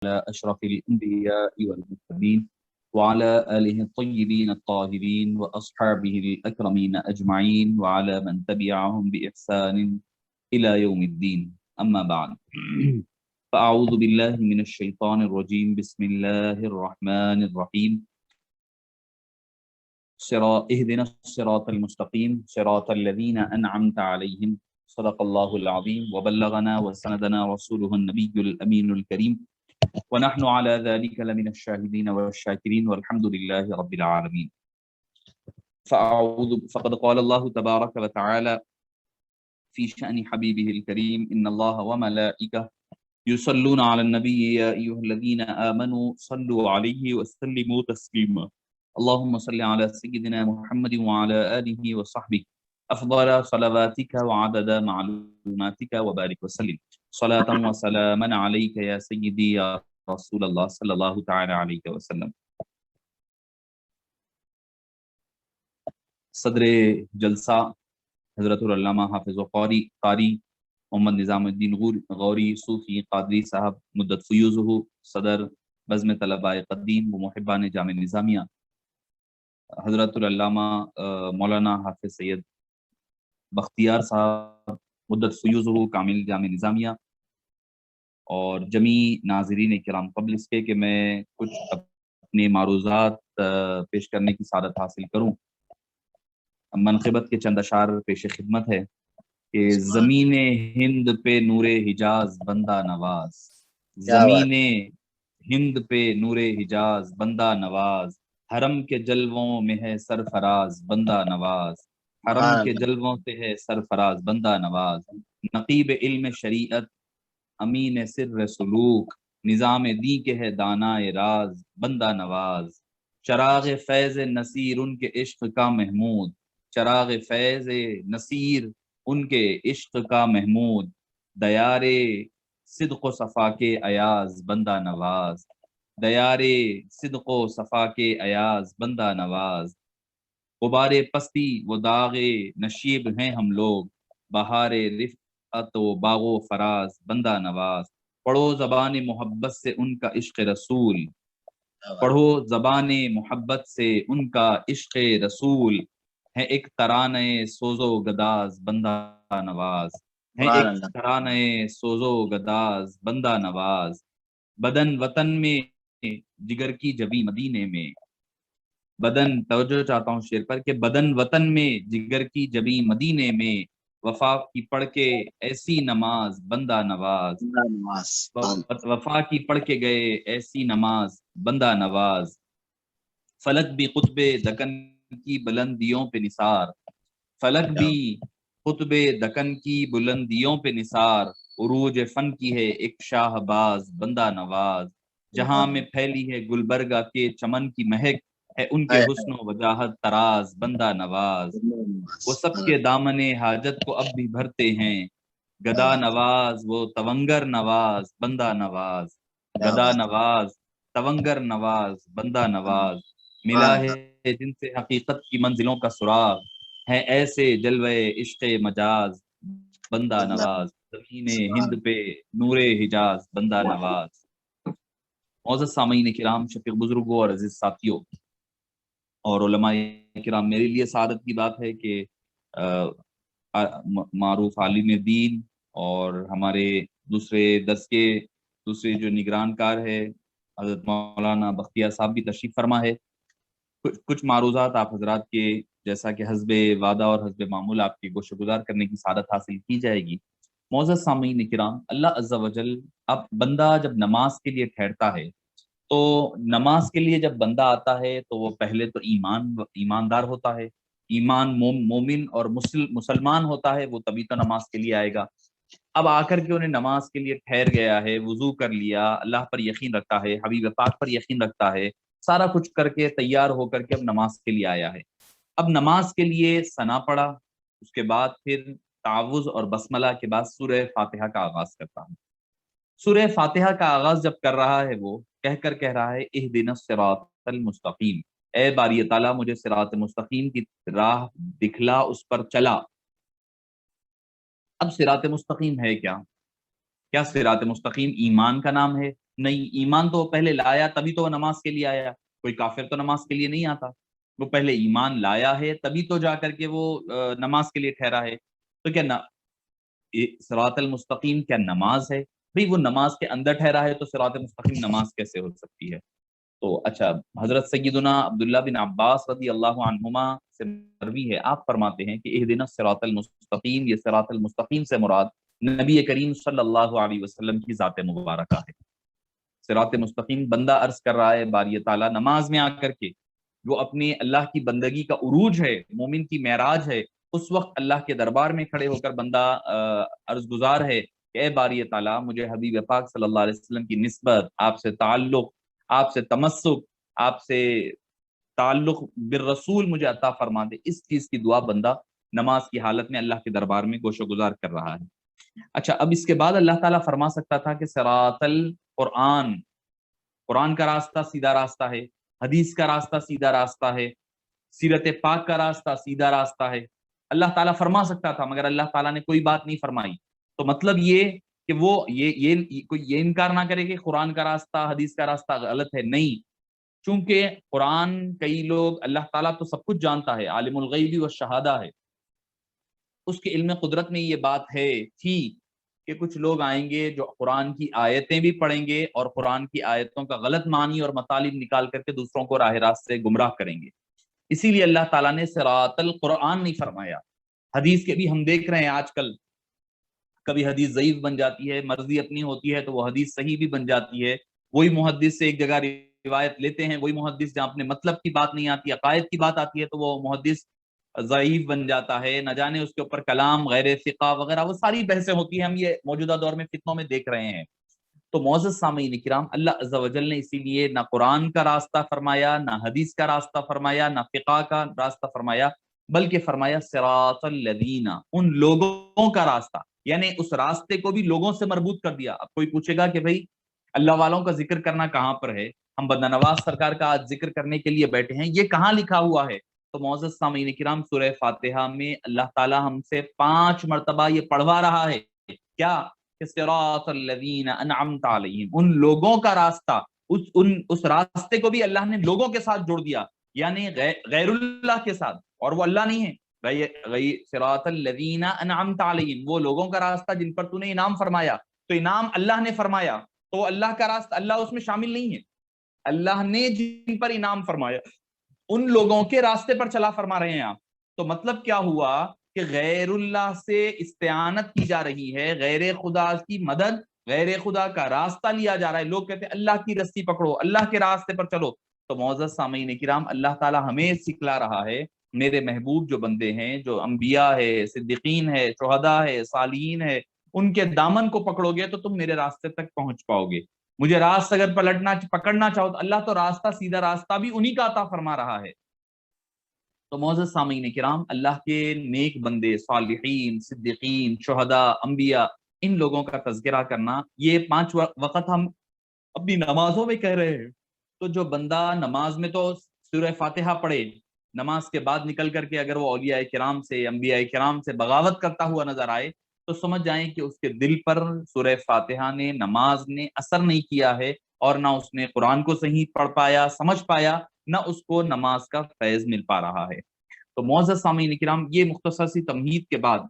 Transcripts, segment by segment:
على أشرف الأنبياء والمرسلين وعلى آله الطيبين الطاهرين وأصحابه الأكرمين أجمعين وعلى من تبعهم بإحسان إلى يوم الدين. أما بعد فأعوذ بالله من الشيطان الرجيم. بسم الله الرحمن الرحيم. اهدنا الصراط المستقيم صراط الذين أنعمت عليهم صدق الله العظيم وبلغنا وسندنا رسوله النبي الأمين الكريم ونحن على ذلك لمن الشاهدين والشاكرين والحمد لله رب العالمين. فقد قال الله تبارك وتعالى في شأن حبيبه الكريم: إن الله وملائكته يصلون على النبي يا أيها الذين آمنوا صلوا عليه وسلموا تسليما. اللهم صل على سيدنا محمد وعلى آله وصحبه أفضل صلواتك وعدد معلوماتك وبارك وسلم صلاة وسلاما عليك يا سيدي يا رسول اللہ صلی اللہ تعالی علیہ وسلم. صدر جلسہ حضرت العلامہ حافظ قاری محمد نظام الدین غوری صوفی قادری صاحب مدت فیوزہ، صدر بزم طلباء قدیم و محبان جامع نظامیہ، حضرت العلامہ مولانا حافظ سید بختیار صاحب مدت فیوزہ کامل جامع نظامیہ، اور جمیع ناظرین کرام، قبل اس کے کہ میں کچھ اپنے معروضات پیش کرنے کی سعادت حاصل کروں، منقبت کے چند اشعار پیش خدمت ہے کہ زمین ہند پہ نور حجاز بندہ نواز، زمین ہند پہ نور حجاز بندہ نواز، حرم کے جلووں میں ہے سرفراز بندہ نواز، حرم کے جلووں سے ہے سرفراز بندہ نواز، نقیب علم شریعت امین سر سلوک، نظام دی کے ہے دانائے راز بندہ نواز، چراغ فیض نصیر ان کے عشق کا محمود، چراغ فیض نصیر ان کے عشق کا محمود، دیار صدق و صفا کے ایاز بندہ نواز، دیار صدق و صفا کے ایاز بندہ نواز، غبار پستی و داغ نشیب ہیں ہم لوگ، بہار رفعت و باغ و فراز بندہ نواز، پڑھو زبان محبت سے ان کا عشق رسول، پڑھو زبان محبت سے ان کا عشق رسول، ہے ایک ترانے سوز و گداز بندہ نواز، ہے ایک ترانے سوز و گداز بندہ نواز، بدن وطن میں جگر کی جبی مدینے میں، بدن توجہ چاہتا ہوں شعر پر کہ بدن وطن میں جگر کی جبی مدینے میں، وفا کی پڑھ کے ایسی نماز بندہ نواز، وفا کی پڑھ کے گئے ایسی نماز بندہ نواز، فلک بھی قطب دکن کی بلندیوں پہ نثار، فلک بھی قطب دکن کی بلندیوں پہ نثار، عروج فن کی ہے ایک شاہ باز بندہ نواز، جہاں میں پھیلی ہے گلبرگہ کے چمن کی مہک، ہے ان کے حسن و وجاہت تراز بندہ نواز، وہ سب کے دامن حاجت کو اب بھی بھرتے ہیں، گدا نواز وہ تونگر نواز بندہ نواز، گدا نواز تونگر نواز بندہ نواز، ملا ہے جن سے حقیقت کی منزلوں کا سراغ، ہے ایسے جلوے عشق مجاز بندہ نواز، زمین ہند پہ نور حجاز بندہ نواز۔ معزز سامعین کرام، شفیق بزرگوں اور عزیز ساتھیوں اور علماء کرام، میرے لیے سعادت کی بات ہے کہ معروف عالم دین اور ہمارے دوسرے درس کے دوسرے جو نگران کار ہے حضرت مولانا بختیار صاحب بھی تشریف فرما ہے۔ کچھ معروضات آپ حضرات کے جیسا کہ حسب وعدہ اور حسب معمول آپ کی گوشہ گزار کرنے کی سعادت حاصل کی جائے گی۔ معزز سامعین کرام، اللہ عز و جل، اب بندہ جب نماز کے لیے ٹھہرتا ہے تو نماز کے لیے جب بندہ آتا ہے تو وہ پہلے تو ایماندار ہوتا ہے، ایمان مومن اور مسلمان ہوتا ہے، وہ تبھی تو نماز کے لیے آئے گا۔ اب آ کر کے انہیں نماز کے لیے ٹھہر گیا ہے، وضو کر لیا، اللہ پر یقین رکھتا ہے، حبیب پاک پر یقین رکھتا ہے، سارا کچھ کر کے تیار ہو کر کے اب نماز کے لیے آیا ہے۔ اب نماز کے لیے ثنا پڑھا، اس کے بعد پھر تعوذ اور بسملہ کے بعد سورہ فاتحہ کا آغاز کرتا ہے۔ سورہ فاتحہ کا آغاز جب کر رہا ہے، وہ کہہ رہا ہے اہدنا الصراط المستقیم، اے باری تعالیٰ مجھے صراط مستقیم کی راہ دکھلا، اس پر چلا۔ اب صراط مستقیم ہے کیا؟ کیا صراط مستقیم ایمان کا نام ہے؟ نہیں، ایمان تو وہ پہلے لایا تبھی تو وہ نماز کے لیے آیا، کوئی کافر تو نماز کے لیے نہیں آتا، وہ پہلے ایمان لایا ہے تبھی تو جا کر کے وہ نماز کے لیے ٹھہرا ہے۔ تو کیا صراط المستقیم کیا نماز ہے؟ بھئی وہ نماز کے اندر ٹھہرا ہے تو صراط مستقیم نماز کیسے ہو سکتی ہے؟ تو اچھا، حضرت سیدنا عبداللہ بن عباس رضی اللہ عنہما سے مروی ہے، آپ فرماتے ہیں کہ اہدنا الصراط المستقیم، یہ صراط المستقیم سے مراد نبی کریم صلی اللہ علیہ وسلم کی ذات مبارکہ ہے۔ صراط مستقیم بندہ عرض کر رہا ہے باری تعالیٰ نماز میں آ کر کے، جو اپنے اللہ کی بندگی کا عروج ہے، مومن کی معراج ہے، اس وقت اللہ کے دربار میں کھڑے ہو کر بندہ عرض گزار ہے کہ اے باری تعالیٰ مجھے حبیب پاک صلی اللہ علیہ وسلم کی نسبت، آپ سے تعلق، آپ سے تمسک، آپ سے تعلق بالرسول مجھے عطا فرما دے۔ اس چیز کی دعا بندہ نماز کی حالت میں اللہ کے دربار میں گوش و گزار کر رہا ہے۔ اچھا، اب اس کے بعد اللہ تعالیٰ فرما سکتا تھا کہ صراط القرآن، قرآن کا راستہ سیدھا راستہ ہے، حدیث کا راستہ سیدھا راستہ ہے، سیرت پاک کا راستہ سیدھا راستہ ہے، اللہ تعالیٰ فرما سکتا تھا، مگر اللہ تعالیٰ نے کوئی بات نہیں فرمائی۔ تو مطلب یہ کہ وہ کوئی یہ انکار نہ کرے کہ قرآن کا راستہ حدیث کا راستہ غلط ہے، نہیں، چونکہ قرآن، کئی لوگ، اللہ تعالیٰ تو سب کچھ جانتا ہے، عالم الغیب والشہادہ ہے، اس کے علم قدرت میں یہ بات ہے تھی کہ کچھ لوگ آئیں گے جو قرآن کی آیتیں بھی پڑھیں گے اور قرآن کی آیتوں کا غلط معنی اور مطالب نکال کر کے دوسروں کو راہ راست سے گمراہ کریں گے، اسی لیے اللہ تعالیٰ نے صراط القرآن نہیں فرمایا۔ حدیث کے بھی ہم دیکھ رہے ہیں آج کل، کبھی حدیث ضعیف بن جاتی ہے، مرضی اپنی ہوتی ہے تو وہ حدیث صحیح بھی بن جاتی ہے، وہی محدث سے ایک جگہ روایت لیتے ہیں، وہی محدث جہاں اپنے مطلب کی بات نہیں آتی، عقائد کی بات آتی ہے تو وہ محدث ضعیف بن جاتا ہے، نہ جانے اس کے اوپر کلام غیر ثقہ وغیرہ، وہ ساری بحثیں ہوتی ہیں، ہم یہ موجودہ دور میں فتنوں میں دیکھ رہے ہیں۔ تو معزز سامعین کرام، اللہ عز و جل نے اسی لیے نہ قرآن کا راستہ فرمایا، نہ حدیث کا راستہ فرمایا، نہ فقہ کا راستہ فرمایا، بلکہ فرمایا صراط الذین، ان لوگوں کا راستہ، یعنی اس راستے کو بھی لوگوں سے مربوط کر دیا۔ اب کوئی پوچھے گا کہ بھئی اللہ والوں کا ذکر کرنا کہاں پر ہے؟ ہم بندہ نواز سرکار کا آج ذکر کرنے کے لیے بیٹھے ہیں، یہ کہاں لکھا ہوا ہے؟ تو معزز سامعین کرام، سورہ فاتحہ میں اللہ تعالی ہم سے 5 مرتبہ یہ پڑھوا رہا ہے، کیا؟ کہ صراط الذین انعمت علیہم، ان لوگوں کا راستہ، اس راستے کو بھی اللہ نے لوگوں کے ساتھ جوڑ دیا، یعنی غیر اللہ کے ساتھ، اور وہ اللہ نہیں ہے۔ صراط الذین انعمت علیہم، وہ لوگوں کا راستہ جن پر تو نے انعام فرمایا، تو انعام اللہ نے فرمایا، تو اللہ کا راستہ، اللہ اس میں شامل نہیں ہے، اللہ نے جن پر انعام فرمایا ان لوگوں کے راستے پر چلا فرما رہے ہیں آپ۔ تو مطلب کیا ہوا کہ غیر اللہ سے استعانت کی جا رہی ہے، غیر خدا کی مدد، غیر خدا کا راستہ لیا جا رہا ہے، لوگ کہتے ہیں اللہ کی رسی پکڑو، اللہ کے راستے پر چلو۔ تو معزز سامعین کرام، اللہ تعالی ہمیں سکھلا رہا ہے، میرے محبوب جو بندے ہیں، جو انبیاء ہے، صدیقین ہے، شہداء ہے، صالحین ہے، ان کے دامن کو پکڑو گے تو تم میرے راستے تک پہنچ پاؤ گے۔ مجھے راستہ اگر پکڑنا چاہو تو اللہ تو راستہ، سیدھا راستہ بھی انہی کا عطا فرما رہا ہے۔ تو معزز سامعین کرام، اللہ کے نیک بندے، صالحین، صدیقین، شہداء، انبیاء، ان لوگوں کا تذکرہ کرنا، یہ 5 وقت ہم اپنی نمازوں میں کہہ رہے ہیں۔ تو جو بندہ نماز میں تو سورہ فاتحہ پڑھے، نماز کے بعد نکل کر کے اگر وہ اولیاء کرام سے، انبیاء کرام سے بغاوت کرتا ہوا نظر آئے تو سمجھ جائیں کہ اس کے دل پر سورہ فاتحہ نے، نماز نے اثر نہیں کیا ہے، اور نہ اس نے قرآن کو صحیح پڑھ پایا، سمجھ پایا، نہ اس کو نماز کا فیض مل پا رہا ہے۔ تو معزز سامعین کرام، یہ مختصر سی تمہید کے بعد،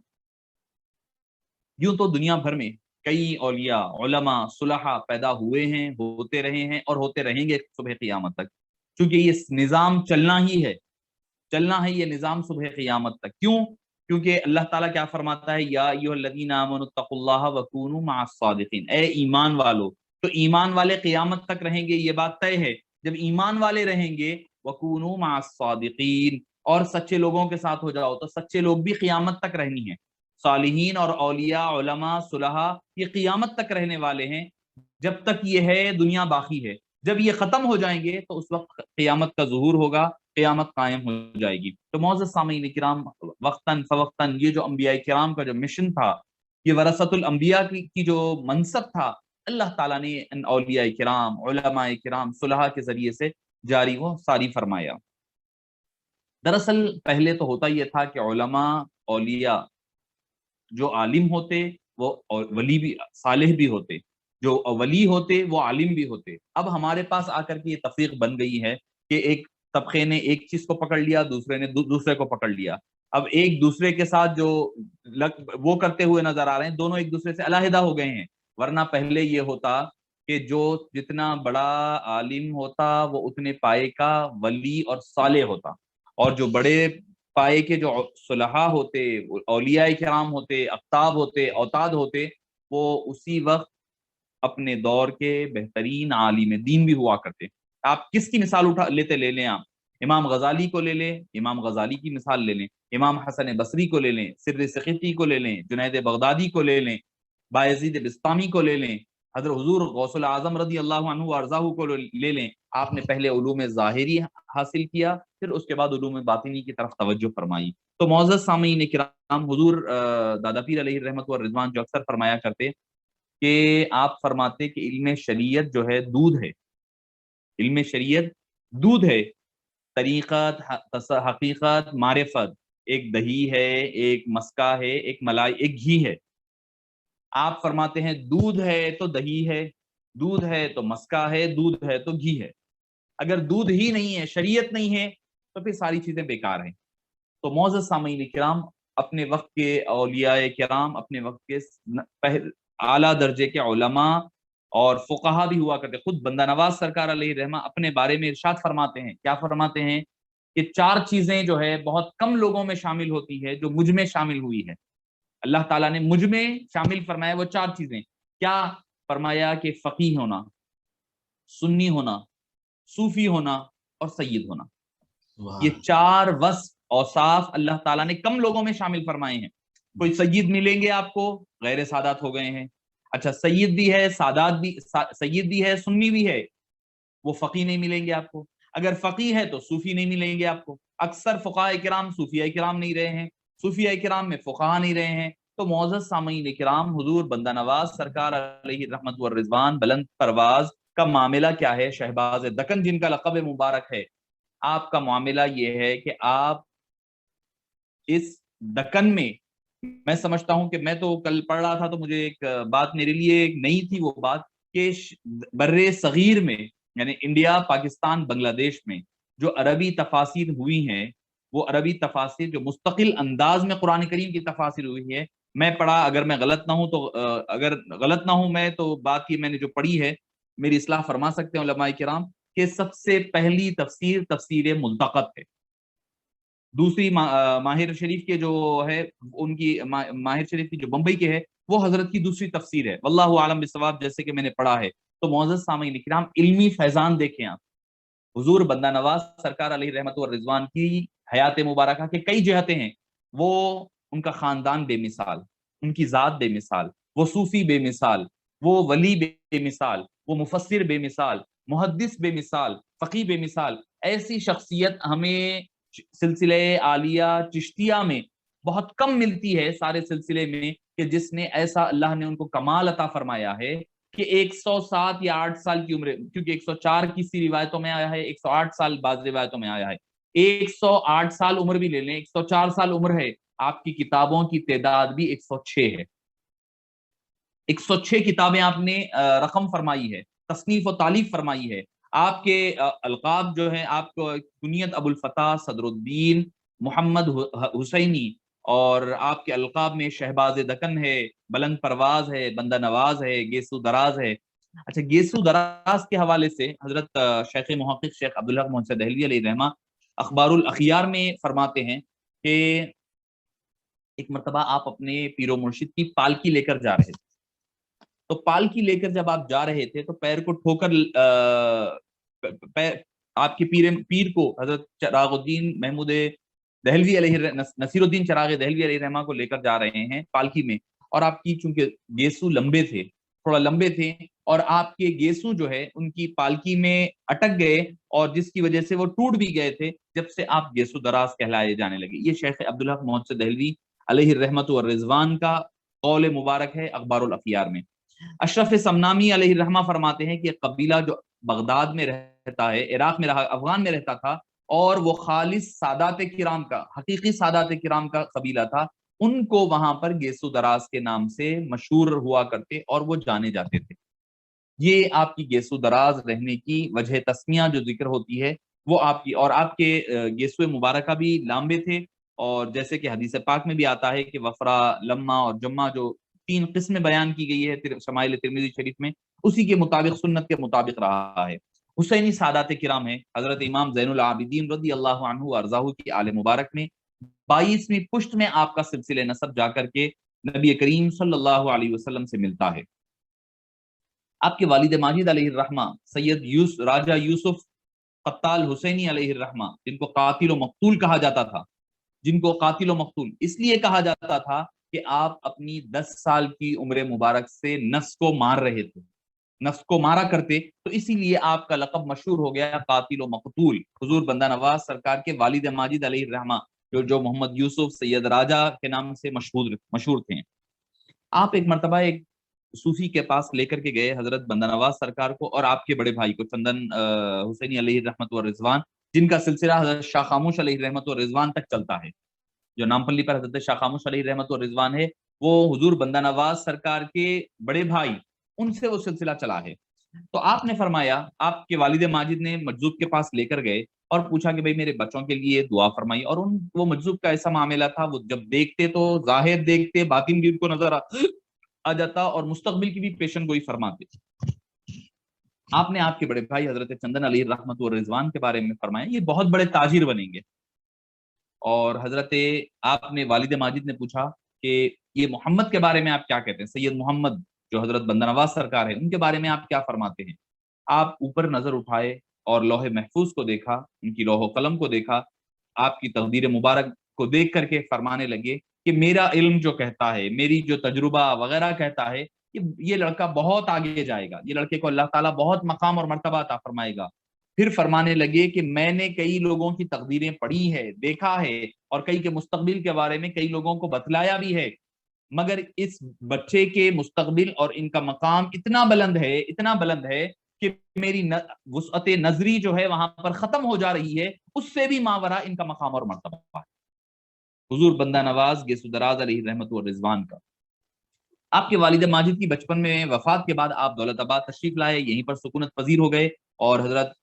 یوں تو دنیا بھر میں کئی اولیاء، علماء، صلحاء پیدا ہوئے ہیں، ہوتے رہے ہیں اور ہوتے رہیں گے صبح قیامت تک، کیونکہ یہ نظام چلنا ہی ہے، چلنا ہے یہ نظام صبح قیامت تک۔ کیوں؟ کیونکہ اللہ تعالیٰ کیا فرماتا ہے، یا ایھا الذین آمنوا اتقوا اللہ وکونوا مع الصادقین، اے ایمان والو، تو ایمان والے قیامت تک رہیں گے، یہ بات طے ہے۔ جب ایمان والے رہیں گے، وکونوا مع الصادقین، اور سچے لوگوں کے ساتھ ہو جاؤ، تو سچے لوگ بھی قیامت تک رہنی ہیں۔ صالحین اور اولیاء، علماء، صلحاء، یہ قیامت تک رہنے والے ہیں، جب تک یہ ہے دنیا باقی ہے۔ جب یہ ختم ہو جائیں گے تو اس وقت قیامت کا ظہور ہوگا، قیامت قائم ہو جائے گی۔ تو معزز سامعین کرام، وقتاً فوقتاً یہ جو انبیاء کرام کا جو مشن تھا، یہ ورثۃ الانبیاء کی جو منصب تھا، اللہ تعالیٰ نے ان اولیاء کرام، علماء کرام، صلحاء کے ذریعے سے جاری و ساری فرمایا۔ دراصل پہلے تو ہوتا یہ تھا کہ علماء، اولیاء جو عالم ہوتے وہ ولی بھی، صالح بھی ہوتے، جو ولی ہوتے وہ عالم بھی ہوتے. اب ہمارے پاس آ کر کے یہ تفریق بن گئی ہے کہ ایک طبقے نے ایک چیز کو پکڑ لیا، دوسرے نے دوسرے کو پکڑ لیا. اب ایک دوسرے کے ساتھ جو وہ کرتے ہوئے نظر آ رہے ہیں، دونوں ایک دوسرے سے علیحدہ ہو گئے ہیں. ورنہ پہلے یہ ہوتا کہ جو جتنا بڑا عالم ہوتا وہ اتنے پائے کا ولی اور صالح ہوتا، اور جو بڑے پائے کے جو صلحاء ہوتے، اولیاء کرام ہوتے، اقطاب ہوتے، اوتاد ہوتے، وہ اسی وقت اپنے دور کے بہترین عالم دین بھی ہوا کرتے. آپ کس کی مثال لے لیں آپ امام غزالی کو لے لیں، امام غزالی کی مثال لے لیں، امام حسن بصری کو لے لیں، سر سخیفی کو لے لیں، جنید بغدادی کو لے لیں، بایزید بسطامی کو لے لیں، حضرت حضور غوث العظم رضی اللہ عنہ وارضاہ کو لے لیں. آپ نے پہلے علوم ظاہری حاصل کیا، پھر اس کے بعد علوم باطنی کی طرف توجہ فرمائی. تو معزز سامعین کرام، حضور دادا پیر علیہ الرحمت والرضوان جو اکثر فرمایا کرتے کہ آپ فرماتے کہ علم شریعت جو ہے دودھ ہے، علم شریعت دودھ ہے، طریقت، حقیقت، معرفت ایک دہی ہے، ایک مسکہ ہے، ایک ملائی، ایک گھی ہے. آپ فرماتے ہیں دودھ ہے تو دہی ہے، دودھ ہے تو مسکہ ہے، دودھ ہے تو گھی ہے. اگر دودھ ہی نہیں ہے، شریعت نہیں ہے، تو پھر ساری چیزیں بیکار ہیں. تو معزز سامعین کرام، اپنے وقت کے اولیاء کرام، اپنے وقت کے اعلیٰ درجے کے علماء اور فقہا بھی ہوا کرتے. خود بندہ نواز سرکار علیہ رحمہ اپنے بارے میں ارشاد فرماتے ہیں، کیا فرماتے ہیں کہ 4 چیزیں جو ہے بہت کم لوگوں میں شامل ہوتی ہے جو مجھ میں شامل ہوئی ہے. اللہ تعالیٰ نے مجھ میں شامل فرمایا وہ 4 چیزیں. کیا فرمایا کہ فقیہ ہونا، سنی ہونا، صوفی ہونا اور سید ہونا. یہ 4 وصف اوصاف اللہ تعالیٰ نے کم لوگوں میں شامل فرمائے ہیں. کوئی سید ملیں گے آپ کو غیر سادات ہو گئے ہیں. اچھا سید بھی ہے، سادات بھی، سید بھی ہے، سنی بھی ہے، وہ فقیہ نہیں ملیں گے آپ کو. اگر فقیہ ہے تو صوفی نہیں ملیں گے آپ کو. اکثر فقہاء کرام صوفیاء کرام نہیں رہے ہیں، صوفیاء کرام میں فقہاء نہیں رہے ہیں. تو معزز سامعین کرام، حضور بندہ نواز سرکار علیہ رحمت والرضوان بلند پرواز کا معاملہ کیا ہے؟ شہباز دکن جن کا لقب مبارک ہے، آپ کا معاملہ یہ ہے کہ آپ اس دکن میں سمجھتا ہوں کہ میں تو کل پڑھ رہا تھا تو مجھے ایک بات میرے لیے ایک نئی تھی، وہ بات کہ بر صغیر میں یعنی انڈیا، پاکستان، بنگلہ دیش میں جو عربی تفاسیر ہوئی ہیں، وہ عربی تفاسیر جو مستقل انداز میں قرآن کریم کی تفاسیر ہوئی ہے، میں پڑھا، اگر میں غلط نہ ہوں تو اگر غلط نہ ہوں میں تو بات یہ میں نے جو پڑھی ہے میری اصلاح فرما سکتے ہیں علماء کرام، کہ سب سے پہلی تفسیر تفسیر ملتقط ہے. دوسری ماہر شریف کے جو ہے ان کی ماہر شریف کی جو بمبئی کے ہے وہ حضرت کی دوسری تفسیر ہے، واللہ عالم بالصواب، جیسے کہ میں نے پڑھا ہے. تو معزز سامعین کرام، علمی فیضان دیکھیں آپ. حضور بندہ نواز سرکار علیہ رحمت والرضوان کی حیات مبارکہ کے کئی جہتیں ہیں. وہ ان کا خاندان بے مثال، ان کی ذات بے مثال، وہ صوفی بے مثال، وہ ولی بے مثال، وہ مفسر بے مثال، محدث بے مثال، فقیہ بے مثال. ایسی شخصیت ہمیں سلسلہ عالیہ چشتیہ میں بہت کم ملتی ہے سارے سلسلے میں، کہ جس نے ایسا اللہ نے ان کو کمال عطا فرمایا ہے کہ 107 یا 8 سال کی عمر، کیونکہ 104 کسی روایتوں میں آیا ہے، 108 سال بعض روایتوں میں آیا ہے. 108 سال عمر بھی لے لیں، 104 سال عمر ہے، آپ کی کتابوں کی تعداد بھی 106 ہے. 106 کتابیں آپ نے رقم فرمائی ہے، تصنیف و تالیف فرمائی ہے. آپ کے القاب جو ہیں، آپ کو کنیت ابو الفتح، صدر الدین، محمد حسینی، اور آپ کے القاب میں شہباز دکن ہے، بلند پرواز ہے، بندہ نواز ہے، گیسو دراز ہے. اچھا گیسو دراز کے حوالے سے حضرت شیخ محقق شیخ عبدالحق محسن دہلوی علیہ رحمہ اخبار الاخیار میں فرماتے ہیں کہ ایک مرتبہ آپ اپنے پیر و مرشد کی پالکی لے کر جا رہے تھے. تو پالکی لے کر جب آپ جا رہے تھے تو پیر کو ٹھوکر آپ کے پیر کو حضرت چراغ الدین محمود دہلوی علیہ نصیر الدین چراغ دہلوی علیہ رحمہ کو لے کر جا رہے ہیں پالکی میں، اور آپ کی چونکہ گیسو لمبے تھے، تھوڑا لمبے تھے، اور آپ کے گیسو جو ہے ان کی پالکی میں اٹک گئے، اور جس کی وجہ سے وہ ٹوٹ بھی گئے تھے، جب سے آپ گیسو دراز کہلائے جانے لگے. یہ شیخ عبدالحق محسن دہلوی علیہ الرحمت والرضوان کا قول مبارک ہے اخبار الاخیار میں. اشرف سمنامی علیہ الرحمہ فرماتے ہیں کہ قبیلہ جو بغداد میں رہتا ہے، عراق میں رہا، افغان میں رہتا تھا، اور وہ خالص سادات کرام کا، حقیقی سادات کرام کا قبیلہ تھا، ان کو وہاں پر گیسو دراز کے نام سے مشہور ہوا کرتے اور وہ جانے جاتے تھے. یہ آپ کی گیسو دراز رہنے کی وجہ تسمیہ جو ذکر ہوتی ہے وہ آپ کی، اور آپ کے گیسو مبارکہ بھی لامبے تھے، اور جیسے کہ حدیث پاک میں بھی آتا ہے کہ وفرا، لما اور جمع جو 3 قسمیں بیان کی گئی ہے شمائل ترمذی شریف میں، اسی کے مطابق، سنت کے مطابق رہا ہے۔ حسینی سادات کرام ہیں، حضرت امام زین العابدین رضی اللہ عنہ وارضاہ کی آل مبارک میں 22ویں پشت میں آپ کا سلسلہ نسب جا کر کے نبی کریم صلی اللہ علیہ وسلم سے ملتا ہے۔ آپ کے والد ماجد علیہ الرحمہ سید راجہ یوسف قتال حسینی علیہ الرحمہ، جن کو قاتل و مقتول کہا جاتا تھا، جن کو قاتل و مقتول اس لیے کہا جاتا تھا کہ آپ اپنی 10 سال کی عمر مبارک سے نفس کو مار رہے تھے، نفس کو مارا کرتے، تو اسی لیے آپ کا لقب مشہور ہو گیا قاتل و مقتول۔ حضور بندہ نواز سرکار کے والد ماجد علیہ الرحمہ جو محمد یوسف سید راجہ کے نام سے مشہور تھے۔ آپ ایک مرتبہ ایک صوفی کے پاس لے کر کے گئے حضرت بندہ نواز سرکار کو اور آپ کے بڑے بھائی کو، چندن حسینی علیہ رحمت و رضوان، جن کا سلسلہ حضرت شاہ خاموش علیہ رحمت و رضوان تک چلتا ہے۔ جو نامپلی پر حضرت شاہ خاموش علیہ رحمت و رضوان ہے، وہ حضور بندہ نواز سرکار کے بڑے بھائی، ان سے وہ سلسلہ چلا ہے۔ تو آپ نے فرمایا، آپ کے والد ماجد نے مجذوب کے پاس لے کر گئے اور پوچھا کہ بھئی میرے بچوں کے لیے دعا فرمائی، اور وہ مجذوب کا ایسا معاملہ تھا، وہ جب دیکھتے تو ظاہر دیکھتے، باطن بھی ان کو نظر آ جاتا اور مستقبل کی بھی پیشن گوئی فرماتے۔ آپ نے آپ کے بڑے بھائی حضرت چندن علیہ رحمت و رضوان کے بارے میں فرمایا یہ بہت بڑے تاجر بنیں گے، اور حضرت آپ نے والد ماجد نے پوچھا کہ یہ محمد کے بارے میں آپ کیا کہتے ہیں، سید محمد جو حضرت بندہ نواز سرکار ہے، ان کے بارے میں آپ کیا فرماتے ہیں؟ آپ اوپر نظر اٹھائے اور لوح محفوظ کو دیکھا، ان کی لوح و قلم کو دیکھا، آپ کی تقدیر مبارک کو دیکھ کر کے فرمانے لگے کہ میرا علم جو کہتا ہے، میری جو تجربہ وغیرہ کہتا ہے، یہ لڑکا بہت آگے جائے گا، یہ لڑکے کو اللہ تعالیٰ بہت مقام اور مرتبہ عطا فرمائے گا۔ پھر فرمانے لگے کہ میں نے کئی لوگوں کی تقدیریں پڑھی ہے، دیکھا ہے، اور کئی کے مستقبل کے بارے میں کئی لوگوں کو بتلایا بھی ہے، مگر اس بچے کے مستقبل اور ان کا مقام اتنا بلند ہے، اتنا بلند ہے کہ میری وسعت نظری جو ہے وہاں پر ختم ہو جا رہی ہے، اس سے بھی ماورا ان کا مقام اور مرتبہ ہے۔ حضور بندہ نواز گیسو دراز علیہ رحمت و رضوان کا آپ کے والد ماجد کی بچپن میں وفات کے بعد آپ دولت آباد تشریف لائے، یہیں پر سکونت پذیر ہو گئے، اور حضرت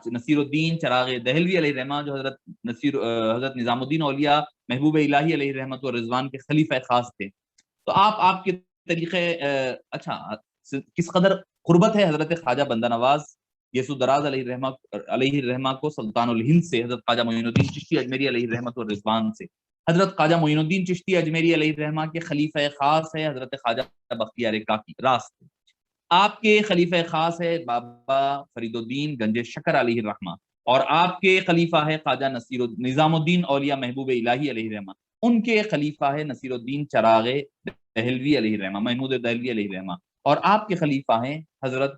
نصیر الدین چراغ دہلوی علیہ رحمہ جو حضرت نظام الدین اولیاء محبوب الہی علیہ رحمت و رضوان کے خلیفہ خاص تھے۔ تو آپ کے طریقے اچھا کس قدر قربت ہے حضرت خواجہ بندہ نواز یسو دراز علیہ رحمہ کو سلطان الہند سے، حضرت خواجہ معین الدین چشتی اجمیری علیہ رحمت و رضوان سے۔ حضرت خواجہ معین الدین چشتی اجمیری علیہ رحمہ کے خلیفہ خاص ہے حضرت خواجہ بختیار کاکی راست، آپ کے خلیفہ خاص ہے بابا فرید الدین گنج شکر علیہ الرحمہ، اور آپ کے خلیفہ ہے خواجہ نظام الدین اولیاء محبوب الہی علیہ رحمہ، ان کے خلیفہ ہے نصیر الدین چراغ دہلوی علیہ رحمہ، محمود دہلوی علیہ رحمہ، اور آپ کے خلیفہ ہیں حضرت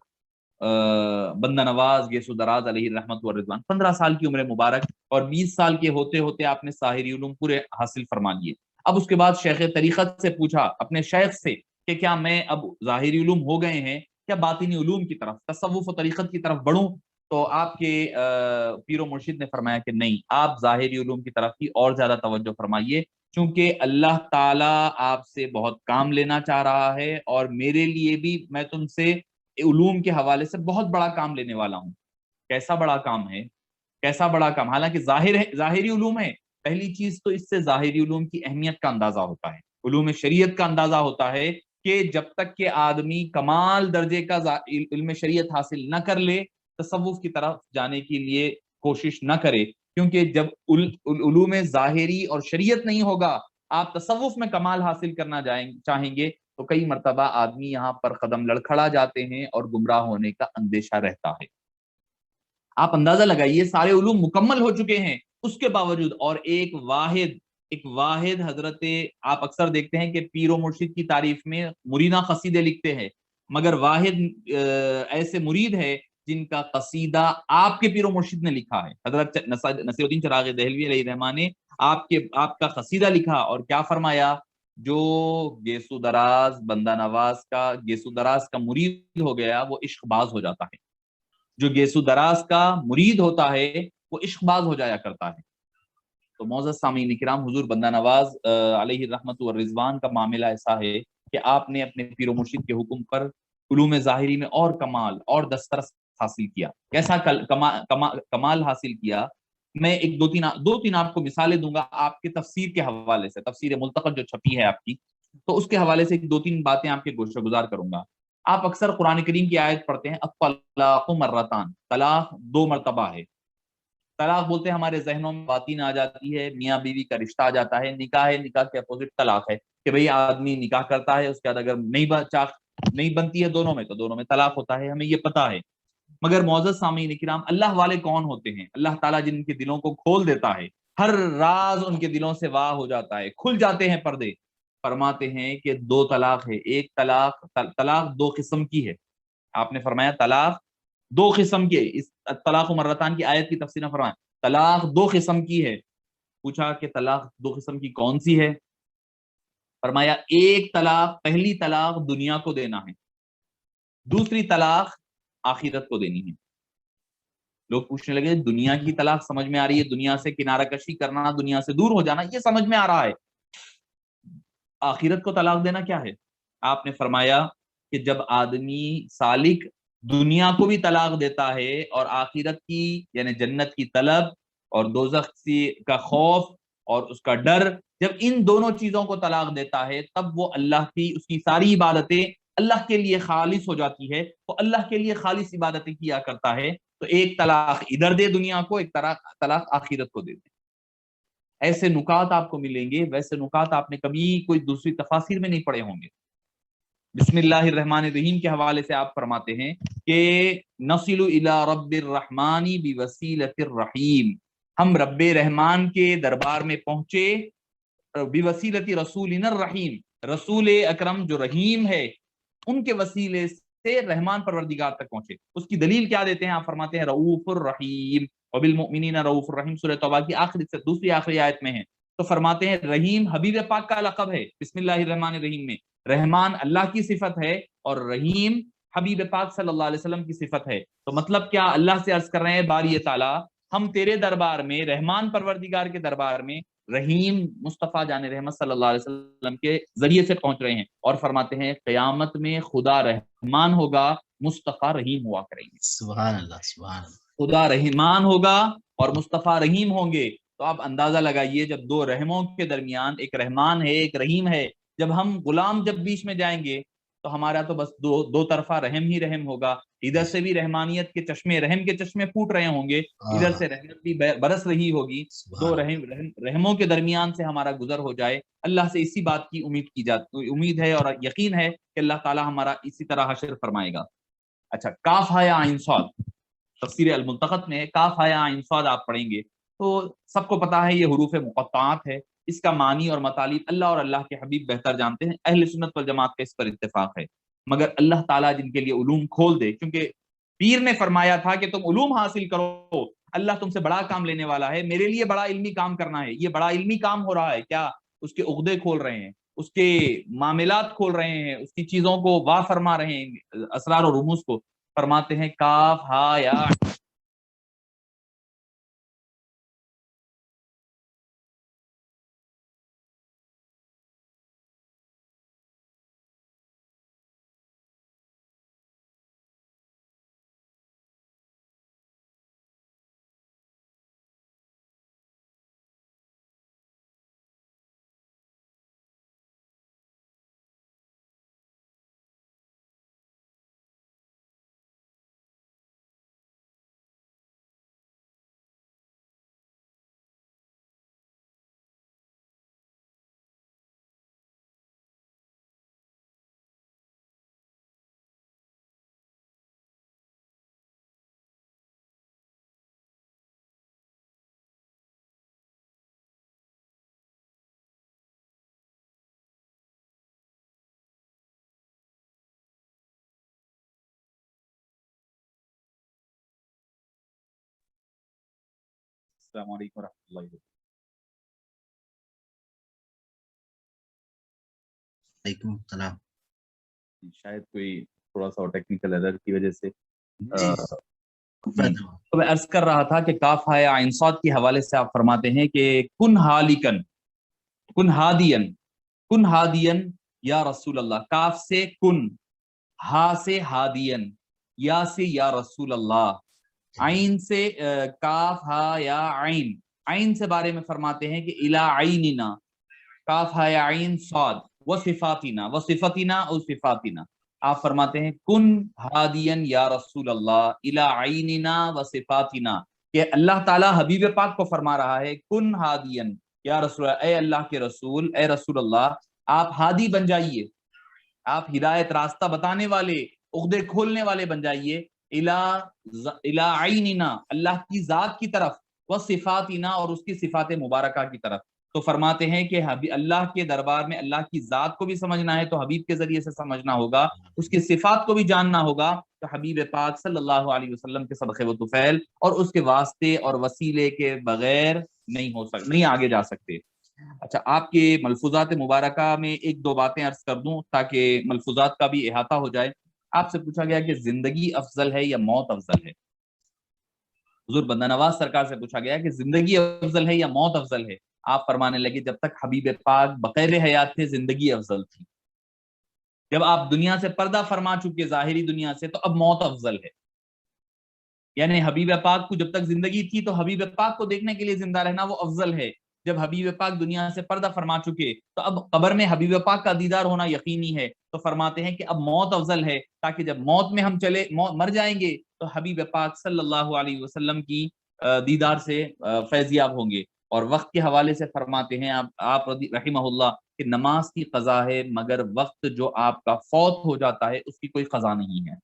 بندہ نواز گیسو دراز علیہ رحمت و رضوان۔ 15 سال کی عمر مبارک اور 20 سال کے ہوتے ہوتے آپ نے ظاہری علوم پورے حاصل فرما لیے۔ اب اس کے بعد شیخ طریقت سے پوچھا اپنے شیخ سے کہ کیا میں اب ظاہری علوم ہو گئے ہیں، کیا باطنی علوم کی طرف، تصوف و طریقت کی طرف بڑھوں؟ تو آپ کے پیر و مرشد نے فرمایا کہ نہیں، آپ ظاہری علوم کی طرف ہی اور زیادہ توجہ فرمائیے، چونکہ اللہ تعالیٰ آپ سے بہت کام لینا چاہ رہا ہے، اور میرے لیے بھی میں تم سے علوم کے حوالے سے بہت بڑا کام لینے والا ہوں۔ کیسا بڑا کام ہے، کیسا بڑا کام؟ حالانکہ ظاہری علوم ہے، پہلی چیز تو اس سے ظاہری علوم کی اہمیت کا اندازہ ہوتا ہے، علوم شریعت کا اندازہ ہوتا ہے کہ جب تک کہ آدمی کمال درجے کا علم شریعت حاصل نہ کر لے، تصوف کی طرف جانے کے لیے کوشش نہ کرے، کیونکہ جب علوم ظاہری اور شریعت نہیں ہوگا، آپ تصوف میں کمال حاصل کرنا چاہیں گے تو کئی مرتبہ آدمی یہاں پر قدم لڑکھڑا جاتے ہیں اور گمراہ ہونے کا اندیشہ رہتا ہے۔ آپ اندازہ لگائیے سارے علوم مکمل ہو چکے ہیں، اس کے باوجود، اور ایک واحد حضرت، آپ اکثر دیکھتے ہیں کہ پیر و مرشد کی تعریف میں مریداں قصیدے لکھتے ہیں، مگر واحد ایسے مرید ہے جن کا قصیدہ آپ کے پیر و مرشد نے لکھا ہے۔ حضرت نصیر الدین چراغ دہلوی علیہ رحمہ نے آپ کا قصیدہ لکھا، اور کیا فرمایا؟ جو گیسو دراز بندہ نواز کا گیسو دراز کا مرید ہو گیا وہ عشق باز ہو جاتا ہے، جو گیسو دراز کا مرید ہوتا ہے وہ عشق باز ہو جایا کرتا ہے۔ تو معزز سامعین کرام، حضور بندہ نواز علیہ رحمت و رضوان کا معاملہ ایسا ہے کہ آپ نے اپنے پیر و مرشد کے حکم پر علوم ظاہری میں اور کمال اور دسترس حاصل کیا. کیسا کمال حاصل کیا؟ میں ایک دو تین آپ کو مثالیں دوں گا آپ کے تفسیر کے حوالے سے. تفسیر ملتقط جو چھپی ہے آپ کی، تو اس کے حوالے سے دو تین باتیں آپ کے گوشہ گزار کروں گا. آپ اکثر قرآن کریم کی آیت پڑھتے ہیں الطلاق مرتان، طلاق 2 مرتبہ ہے. طلاق بولتے ہیں ہمارے ذہنوں میں باطن آ جاتی ہے، میاں بیوی کا رشتہ آ جاتا ہے. نکاح ہے، نکاح کے اپوزٹ طلاق ہے کہ بھئی آدمی نکاح کرتا ہے، اس کے بعد اگر نہیں بنتی ہے دونوں میں تو دونوں میں طلاق ہوتا ہے، ہمیں یہ پتا ہے. مگر معزز سامعین کرام، اللہ والے کون ہوتے ہیں؟ اللہ تعالیٰ جن کے دلوں کو کھول دیتا ہے، ہر راز ان کے دلوں سے واہ ہو جاتا ہے، کھل جاتے ہیں پردے. فرماتے ہیں کہ 2 طلاق ہے. ایک طلاق 2 قسم کی ہے. آپ نے فرمایا طلاق 2 قسم کی ہے. اس طلاق و مرتان کی آیت کی تفسیر میں فرمایا طلاق 2 قسم کی ہے. پوچھا کہ طلاق 2 قسم کی کون سی ہے؟ فرمایا ایک طلاق، پہلی طلاق دنیا کو دینا ہے، دوسری طلاق آخرت کو دینی ہے. لوگ پوچھنے لگے دنیا کی طلاق سمجھ میں آ رہی ہے، دنیا سے کنارہ کشی کرنا، دنیا سے دور ہو جانا، یہ سمجھ میں آ رہا ہے، آخرت کو طلاق دینا کیا ہے؟ آپ نے فرمایا کہ جب آدمی سالک دنیا کو بھی طلاق دیتا ہے اور آخرت کی یعنی جنت کی طلب اور دوزخ کا خوف اور اس کا ڈر، جب ان دونوں چیزوں کو طلاق دیتا ہے تب وہ اللہ کی اس کی ساری عبادتیں اللہ کے لیے خالص ہو جاتی ہے. وہ اللہ کے لیے خالص عبادتیں کیا کرتا ہے. تو ایک طلاق ادھر دے دنیا کو، ایک طلاق آخرت کو دے دے. ایسے نکات آپ کو ملیں گے، ویسے نکات آپ نے کبھی کوئی دوسری تفاسیر میں نہیں پڑھے ہوں گے. بسم اللہ الرحمن الرحیم کے حوالے سے آپ فرماتے ہیں کہ نصل الی رب الرحمن بوسیلۃ الرحیم، ہم رب رحمان کے دربار میں پہنچے بوسیلۃ رسولنا الرحیم، رسول اکرم جو رحیم ہے ان کے وسیلے سے رحمان پروردگار تک پہنچے. اس کی دلیل کیا دیتے ہیں؟ آپ فرماتے ہیں رؤوف الرحیم وبالمؤمنین رؤوف الرحیم، سورہ توبہ کی دوسری آخری آیت میں ہے. تو فرماتے ہیں رحیم حبیب پاک کا لقب ہے. بسم اللہ الرحمن الرحیم میں رحمان اللہ کی صفت ہے اور رحیم حبیب پاک صلی اللہ علیہ وسلم کی صفت ہے. تو مطلب کیا؟ اللہ سے عرض کر رہے ہیں باری تعالیٰ ہم تیرے دربار میں، رحمان پروردگار کے دربار میں رحیم مصطفیٰ جان رحمت صلی اللہ علیہ وسلم کے ذریعے سے پہنچ رہے ہیں. اور فرماتے ہیں قیامت میں خدا رحمان ہوگا، مصطفیٰ رحیم ہوا کریں گے. سبحان اللہ، سبحان اللہ. خدا رحمان ہوگا اور مصطفیٰ رحیم ہوں گے. تو آپ اندازہ لگائیے جب 2 رحموں کے درمیان ایک رحمان ہے ایک رحیم ہے، جب ہم غلام جب بیچ میں جائیں گے تو ہمارا تو بس دو طرفہ رحم ہی رحم ہوگا. ادھر سے بھی رحمانیت کے چشمے، رحم کے چشمے پھوٹ رہے ہوں گے، ادھر سے رحمت بھی برس رہی ہوگی. 2 رحموں کے درمیان سے ہمارا گزر ہو جائے. اللہ سے اسی بات کی امید ہے اور یقین ہے کہ اللہ تعالی ہمارا اسی طرح حشر فرمائے گا. اچھا، کاف ہا یا عین صاد تفسیر الملتقط میں کاف ہا یا عین صاد آپ پڑھیں گے تو سب کو پتا ہے یہ حروف مقطعات ہے. اس کا معنی اور مطالب اللہ اور اللہ کے حبیب بہتر جانتے ہیں. اہل سنت والجماعت کا اس پر اتفاق ہے. مگر اللہ تعالیٰ جن کے لیے علوم کھول دے، کیونکہ پیر نے فرمایا تھا کہ تم علوم حاصل کرو، اللہ تم سے بڑا کام لینے والا ہے، میرے لیے بڑا علمی کام کرنا ہے. یہ بڑا علمی کام ہو رہا ہے کیا؟ اس کے عقدے کھول رہے ہیں، اس کے معاملات کھول رہے ہیں، اس کی چیزوں کو واہ فرما رہے ہیں، اسرار و رموز کو. فرماتے ہیں کاف ہا یا السلام علیکم ورحمۃ اللہ وبرکاتہ. وعلیکم السلام. شاید کوئی تھوڑا سا ٹیکنیکل ایرر کی وجہ سے تو میں عرض کر رہا تھا کہ کاف ہا یا عین صاد کے حوالے سے آپ فرماتے ہیں کہ کن حالکن، کن ہادین، کن ہادین یا رسول اللہ. کاف سے کن، ہا سے ہادین، یا سے یا رسول اللہ، عین سے کاف ہا یا عین، عین سے بارے میں فرماتے ہیں کہ الا عیننا، کاف ہا یا عین صاد، وصفاتنا، وصفتنا اور صفاتنا، آپ فرماتے ہیں کن ہادین یا رسول اللہ الا عیننا وصفاتنا، کہ اللہ تعالیٰ حبیب پاک کو فرما رہا ہے کن ہادین یا رسول اللہ، اے اللہ کے رسول، اے رسول اللہ آپ ہادی بن جائیے، آپ ہدایت راستہ بتانے والے، عقدے کھولنے والے بن جائیے، الا عیننا، اللہ کی ذات کی طرف، وصفاتنا اور اس کی صفات مبارکہ کی طرف۔ تو فرماتے ہیں کہ اللہ کے دربار میں اللہ کی ذات کو بھی سمجھنا ہے تو حبیب کے ذریعے سے سمجھنا ہوگا، اس کی صفات کو بھی جاننا ہوگا تو حبیب پاک صلی اللہ علیہ وسلم کے صدقے و طفیل اور اس کے واسطے اور وسیلے کے بغیر نہیں آگے جا سکتے۔ اچھا، آپ کے ملفوظات مبارکہ میں ایک دو باتیں عرض کر دوں تاکہ ملفوظات کا بھی احاطہ ہو جائے۔ آپ سے پوچھا گیا کہ زندگی افضل ہے یا موت افضل ہے؟ حضور بندہ نواز سرکار سے پوچھا گیا کہ زندگی افضل ہے یا موت افضل ہے؟ آپ فرمانے لگے جب تک حبیب پاک بقیر حیات تھے زندگی افضل تھی، جب آپ دنیا سے پردہ فرما چکے ظاہری دنیا سے تو اب موت افضل ہے۔ یعنی حبیب پاک کو جب تک زندگی تھی تو حبیب پاک کو دیکھنے کے لیے زندہ رہنا وہ افضل ہے، جب حبیب پاک دنیا سے پردہ فرما چکے تو اب قبر میں حبیب پاک کا دیدار ہونا یقینی ہے، تو فرماتے ہیں کہ اب موت افضل ہے تاکہ جب موت میں ہم مر جائیں گے تو حبیب پاک صلی اللہ علیہ وسلم کی دیدار سے فیضیاب ہوں گے۔ اور وقت کے حوالے سے فرماتے ہیں آپ رحمہ اللہ کہ نماز کی قضا ہے مگر وقت جو آپ کا فوت ہو جاتا ہے اس کی کوئی قضا نہیں ہے،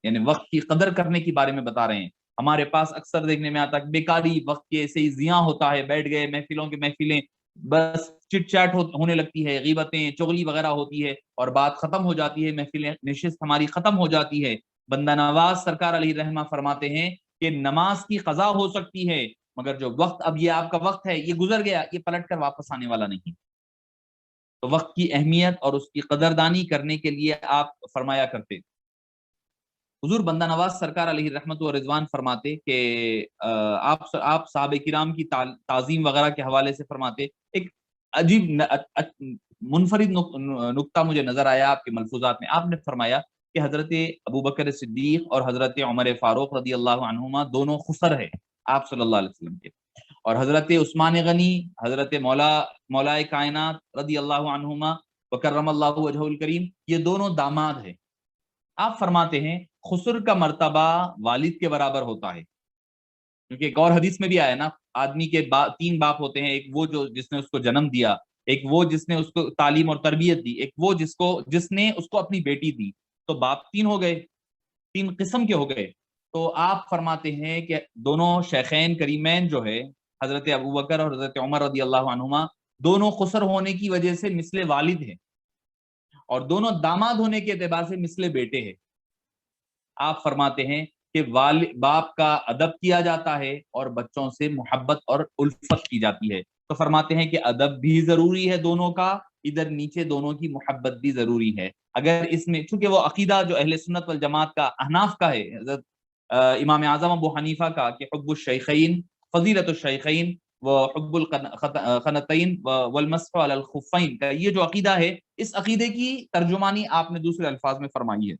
یعنی وقت کی قدر کرنے کے بارے میں بتا رہے ہیں۔ ہمارے پاس اکثر دیکھنے میں آتا ہے بیکاری وقت کے ایسے ہی ضیاع ہوتا ہے، بیٹھ گئے محفلوں کے محفلیں، بس چٹ چاٹ ہونے لگتی ہے، غیبتیں چغلی وغیرہ ہوتی ہے اور بات ختم ہو جاتی ہے، محفلیں نشست ہماری ختم ہو جاتی ہے۔ بندہ نواز سرکار علیہ رحمہ فرماتے ہیں کہ نماز کی قضا ہو سکتی ہے مگر جو وقت اب یہ آپ کا وقت ہے یہ گزر گیا، یہ پلٹ کر واپس آنے والا نہیں۔ تو وقت کی اہمیت اور اس کی قدردانی کرنے کے لیے آپ فرمایا کرتے۔ حضور بندہ نواز سرکار علیہ رحمت و رضوان فرماتے کہ آپ صحابہ کرام کی تعظیم وغیرہ کے حوالے سے فرماتے، ایک عجیب منفرد نقطہ مجھے نظر آیا آپ کے ملفوظات میں۔ آپ نے فرمایا کہ حضرت ابو بکر صدیق اور حضرت عمر فاروق رضی اللہ عنہما دونوں خسر ہیں آپ صلی اللہ علیہ وسلم کے، اور حضرت عثمان غنی، حضرت مولا کائنات رضی اللہ عنہما وکرم اللہ وجہہ الکریم، یہ دونوں داماد ہیں۔ آپ فرماتے ہیں خسر کا مرتبہ والد کے برابر ہوتا ہے، کیونکہ ایک اور حدیث میں بھی آیا نا، آدمی کے تین باپ ہوتے ہیں، ایک وہ جس نے اس کو جنم دیا، ایک وہ جس نے اس کو تعلیم اور تربیت دی، ایک وہ جس نے اس کو اپنی بیٹی دی، تو باپ تین ہو گئے، تین قسم کے ہو گئے۔ تو آپ فرماتے ہیں کہ دونوں شیخین کریمین جو ہے حضرت ابو بکر اور حضرت عمر رضی اللہ عنہما، دونوں خسر ہونے کی وجہ سے مثل والد ہیں اور دونوں داماد ہونے کے اعتبار سے مثل بیٹے ہیں۔ آپ فرماتے ہیں کہ باپ کا ادب کیا جاتا ہے اور بچوں سے محبت اور الفت کی جاتی ہے، تو فرماتے ہیں کہ ادب بھی ضروری ہے دونوں کا، ادھر نیچے دونوں کی محبت بھی ضروری ہے۔ اگر اس میں چونکہ وہ عقیدہ جو اہل سنت والجماعت کا احناف کا ہے، حضرت امام اعظم ابو حنیفہ کا کہ حب الشیخین فضیلت الشیخین وحب الخنتین والمسح علی الخفین کا یہ جو عقیدہ ہے، اس عقیدے کی ترجمانی آپ نے دوسرے الفاظ میں فرمائی ہے۔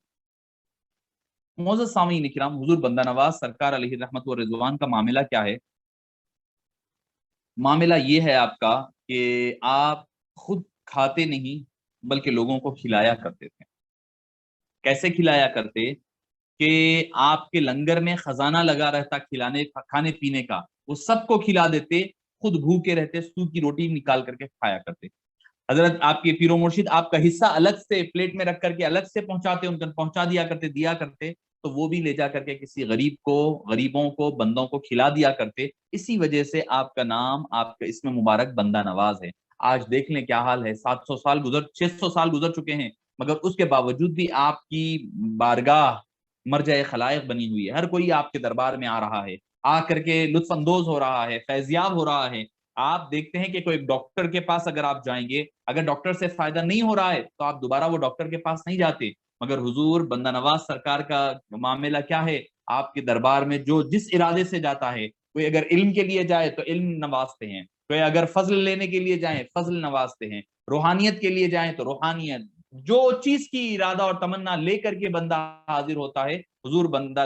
معزز سامعین کرام، حضور بندہ نواز سرکار علیہ رحمت و رضوان کا معاملہ کیا ہے؟ معاملہ یہ ہے آپ کا کہ آپ خود کھاتے نہیں بلکہ لوگوں کو کھلایا کرتے تھے۔ کیسے کھلایا کرتے کہ آپ کے لنگر میں خزانہ لگا رہتا کھانے پینے کا، وہ سب کو کھلا دیتے، خود بھوکے رہتے، سو کی روٹی نکال کر کے کھایا کرتے۔ حضرت آپ کے پیر و مرشد آپ کا حصہ الگ سے پلیٹ میں رکھ کر کے الگ سے پہنچاتے، ان کو پہنچا دیا کرتے تو وہ بھی لے جا کر کے کسی غریبوں کو بندوں کو کھلا دیا کرتے۔ اسی وجہ سے آپ کا نام، آپ کا اسم مبارک بندہ نواز ہے۔ آج دیکھ لیں کیا حال ہے، 600 سال گزر چکے ہیں مگر اس کے باوجود بھی آپ کی بارگاہ مرجع خلائق بنی ہوئی ہے، ہر کوئی آپ کے دربار میں آ رہا ہے، آ کر کے لطف اندوز ہو رہا ہے، فیضیاب ہو رہا ہے۔ آپ دیکھتے ہیں کہ کوئی ڈاکٹر کے پاس اگر آپ جائیں گے، اگر ڈاکٹر سے فائدہ نہیں ہو رہا ہے تو آپ دوبارہ وہ ڈاکٹر کے پاس نہیں جاتے، مگر حضور بندہ نواز سرکار کا معاملہ کیا ہے، آپ کے دربار میں جو جس ارادے سے جاتا ہے، کوئی اگر علم کے لیے جائے تو علم نوازتے ہیں، کوئی اگر فضل لینے کے لیے جائیں فضل نوازتے ہیں، روحانیت کے لیے جائیں تو روحانیت، جو چیز کی ارادہ اور تمنا لے کر کے بندہ حاضر ہوتا ہے، حضور بندہ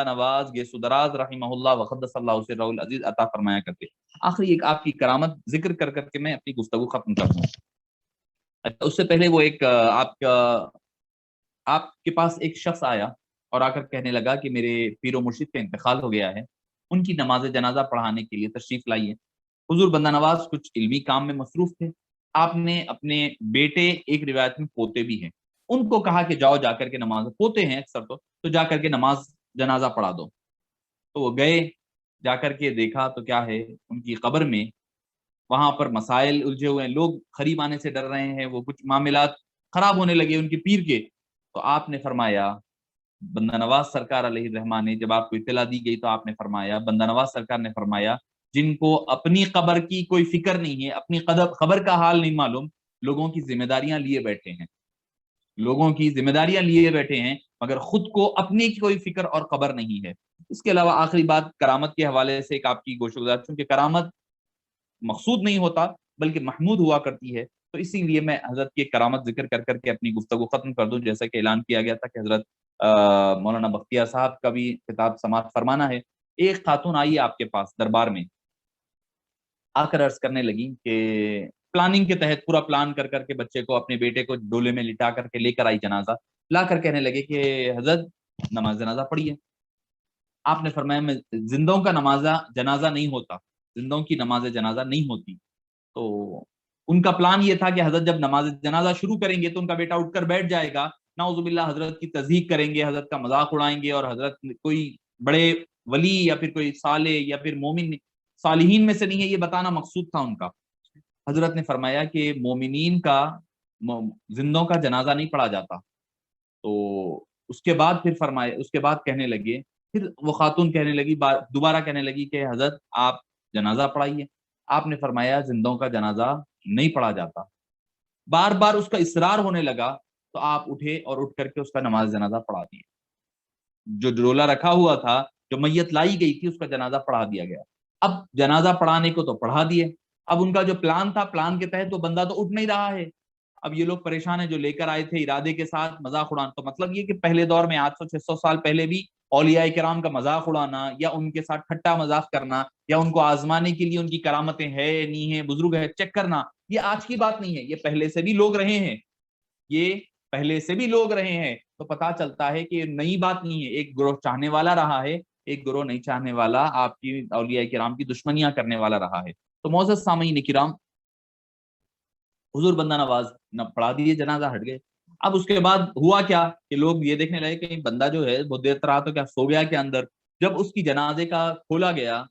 نواز گیسو دراز رحمہ اللہ وقدس اللہ سرہ العزیز عطا فرمایا کرتے۔ آخری ایک آپ کی کرامت ذکر کر کر کے میں اپنی گفتگو ختم کر دوں۔ اس سے پہلے وہ ایک آپ کے پاس ایک شخص آیا اور آ کر کہنے لگا کہ میرے پیر و مرشد کا انتقال ہو گیا ہے، ان کی نماز جنازہ پڑھانے کے لیے تشریف لائیے۔ حضور بندہ نواز کچھ علمی کام میں مصروف تھے، آپ نے اپنے بیٹے، ایک روایت میں پوتے بھی ہیں، ان کو کہا کہ جاؤ جا کر کے نماز، پوتے ہیں اکثر تو جا کر کے نماز جنازہ پڑھا دو۔ تو وہ گئے، جا کر کے دیکھا تو کیا ہے، ان کی قبر میں وہاں پر مسائل الجھے ہوئے ہیں، لوگ قریب آنے سے ڈر رہے ہیں، وہ کچھ معاملات خراب ہونے لگے ان کے پیر کے۔ تو آپ نے فرمایا، بندہ نواز سرکار علیہ الرحمٰن نے جب آپ کو اطلاع دی گئی تو آپ نے فرمایا، بندہ نواز سرکار نے فرمایا، جن کو اپنی قبر کی کوئی فکر نہیں ہے، اپنی قبر کا حال نہیں معلوم، لوگوں کی ذمہ داریاں لیے بیٹھے ہیں، لوگوں کی ذمہ داریاں لیے بیٹھے ہیں، مگر خود کو اپنی کی کوئی فکر اور خبر نہیں ہے۔ اس کے علاوہ آخری بات کرامت کے حوالے سے ایک آپ کی گوش گزار، چونکہ کرامت مقصود نہیں ہوتا بلکہ محمود ہوا کرتی ہے، تو اسی لیے میں حضرت کی کرامت ذکر کر کر کے اپنی گفتگو ختم کر دوں۔ جیسا کہ اعلان کیا گیا تھا کہ حضرت مولانا بختیار صاحب کا بھی خطاب سماعت فرمانا ہے۔ ایک خاتون آئی آپ کے پاس دربار میں، آ کر عرض کرنے لگی کہ پلاننگ کے تحت پورا پلان کر کر کے بچے کو، اپنے بیٹے کو ڈولے میں لٹا کر کے لے کر آئی جنازہ، لا کر کہنے لگے کہ حضرت نماز جنازہ پڑھی ہے۔ آپ نے فرمایا میں زندوں کا جنازہ نہیں ہوتا، زندوں کی نماز جنازہ نہیں ہوتی۔ تو ان کا پلان یہ تھا کہ حضرت جب نماز جنازہ شروع کریں گے تو ان کا بیٹا اٹھ کر بیٹھ جائے گا، نعوذ باللہ حضرت کی تضحیک کریں گے، حضرت کا مذاق اڑائیں گے، اور حضرت کوئی بڑے ولی یا پھر کوئی صالح یا پھر مومن صالحین میں سے نہیں ہے، یہ بتانا مقصود تھا ان کا۔ حضرت نے فرمایا کہ مومنین کا زندوں کا جنازہ نہیں پڑھا جاتا۔ تو اس کے بعد پھر فرمایا، اس کے بعد کہنے لگے، پھر وہ خاتون کہنے لگی، دوبارہ کہنے لگی کہ حضرت آپ جنازہ پڑھائیے۔ آپ نے فرمایا زندوں کا جنازہ نہیں پڑھا جاتا۔ بار بار اس کا اصرار ہونے لگا تو آپ اٹھے اور اٹھ کر کے اس کا نماز جنازہ پڑھا دیا۔ جو ڈولہ رکھا ہوا تھا، جو میت لائی گئی تھی، اس کا جنازہ پڑھا دیا گیا۔ اب جنازہ پڑھانے کو تو پڑھا دیے، اب ان کا جو پلان تھا، پلان کے تحت وہ بندہ تو اٹھ نہیں رہا ہے۔ اب یہ لوگ پریشان ہیں جو لے کر آئے تھے ارادے کے ساتھ مذاق اڑانا۔ تو مطلب یہ کہ پہلے دور میں 800-600 سال پہلے بھی اولیاء کرام کا مذاق اڑانا یا ان کے ساتھ ٹھٹا مذاق کرنا یا ان کو آزمانے کے لیے ان کی کرامتیں ہے نہیں ہے، بزرگ ہے، چیک کرنا، یہ آج کی بات نہیں ہے، یہ پہلے سے بھی لوگ رہے ہیں، یہ پہلے سے بھی لوگ رہے ہیں۔ تو پتا چلتا ہے کہ یہ نئی بات نہیں ہے، ایک گروہ چاہنے والا رہا ہے، ایک گروہ نہیں چاہنے والا، آپ کی اولیاء کرام کی دشمنیاں کرنے والا رہا ہے۔ تو معزز سامعین کرام، حضور بندہ نواز نہ پڑھا دیے، جنازہ ہٹ گئے۔ اب اس کے بعد ہوا کیا کہ لوگ یہ دیکھنے لگے کہ بندہ جو ہے بہت دیر رہا تو کیا سو گیا کے اندر۔ جب اس کی جنازے کا کھولا گیا